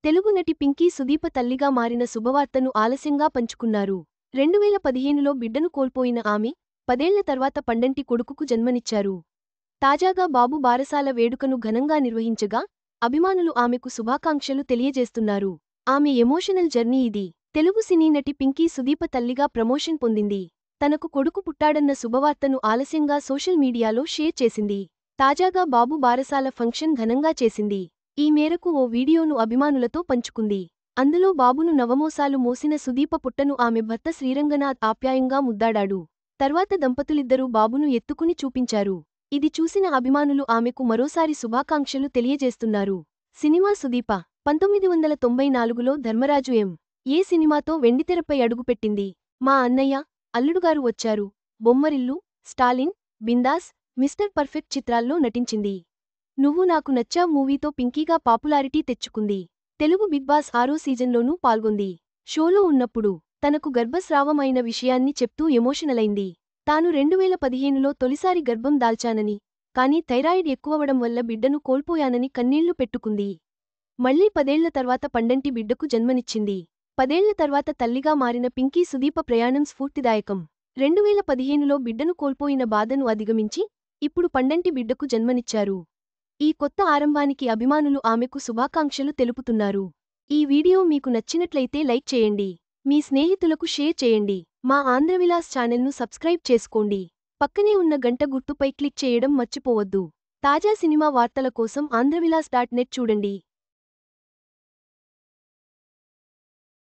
తెలుగు నటి పింకీ సుదీప తల్లిగా మారిన శుభవార్తను ఆలస్యంగా పంచుకున్నారు. 2015లో బిడ్డను కోల్పోయిన ఆమె, 10 ఏళ్ల తర్వాత పండంటి కొడుకుకు జన్మనిచ్చారు. తాజాగా బాబు బారసాల వేడుకను ఘనంగా నిర్వహించగా, అభిమానులు ఆమెకు శుభాకాంక్షలు తెలియజేస్తున్నారు. ఆమె ఎమోషనల్ జర్నీ ఇది. తెలుగు సినీ నటి పింకీ సుదీప తల్లిగా ప్రమోషన్ పొందింది. తనకు కొడుకు పుట్టాడన్న శుభవార్తను ఆలస్యంగా సోషల్ మీడియాలో షేర్ చేసింది. తాజాగా బాబు బారసాల ఫంక్షన్ ఘనంగా చేసింది. ఈ మేరకు ఓ వీడియోను అభిమానులతో పంచుకుంది. అందులో బాబును నవమోసాలు మోసిన సుదీప పుట్టను ఆమె భర్త శ్రీరంగనాథ్ ఆప్యాయంగా ముద్దాడాడు. తర్వాత దంపతులిద్దరూ బాబును ఎత్తుకుని చూపించారు. ఇది చూసిన అభిమానులు ఆమెకు మరోసారి శుభాకాంక్షలు తెలియజేస్తున్నారు. సినిమా సుదీప 1994లో ధర్మరాజు ఏ సినిమాతో వెండితెరపై అడుగుపెట్టింది. మా అన్నయ్య, అల్లుడుగారు వచ్చారు, బొమ్మరిల్లు, స్టాలిన్, బిందాస్, మిస్టర్ పర్ఫెక్ట్ చిత్రాల్లో నటించింది. నువ్వు నాకు నచ్చావ్ మూవీతో పింకీగా పాపులారిటీ తెచ్చుకుంది. తెలుగు బిగ్ బాస్ 6వ సీజన్లోనూ పాల్గొంది. షోలో ఉన్నప్పుడు తనకు గర్భస్రావం అయిన విషయాన్ని చెప్తూ ఎమోషనలైంది. తాను 2015లో తొలిసారి గర్భం దాల్చానని, కానీ థైరాయిడ్ ఎక్కువవడం వల్ల బిడ్డను కోల్పోయానని కన్నీళ్లు పెట్టుకుంది. మళ్లీ 10 ఏళ్ల తర్వాత పండంటి బిడ్డకు జన్మనిచ్చింది. 10 ఏళ్ల తర్వాత తల్లిగా మారిన పింకీ సుదీప ప్రయాణం స్ఫూర్తిదాయకం. 2015లో బిడ్డను కోల్పోయిన బాధను అధిగమించి, ఇప్పుడు పండంటి బిడ్డకు జన్మనిచ్చారు. ఈ కొత్త ఆరంభానికి అభిమానులు ఆమెకు శుభాకాంక్షలు తెలుపుతున్నారు. ఈ వీడియో మీకు నచ్చినట్లయితే లైక్ చేయండి. మీ స్నేహితులకు షేర్ చేయండి. మా ఆంధ్రవిలాస్ ఛానల్ను సబ్స్క్రైబ్ చేసుకోండి. పక్కనే ఉన్న గంట గుర్తుపై క్లిక్ చేయడం మర్చిపోవద్దు. తాజా సినిమా వార్తల కోసం ఆంధ్రవిలాస్.net చూడండి.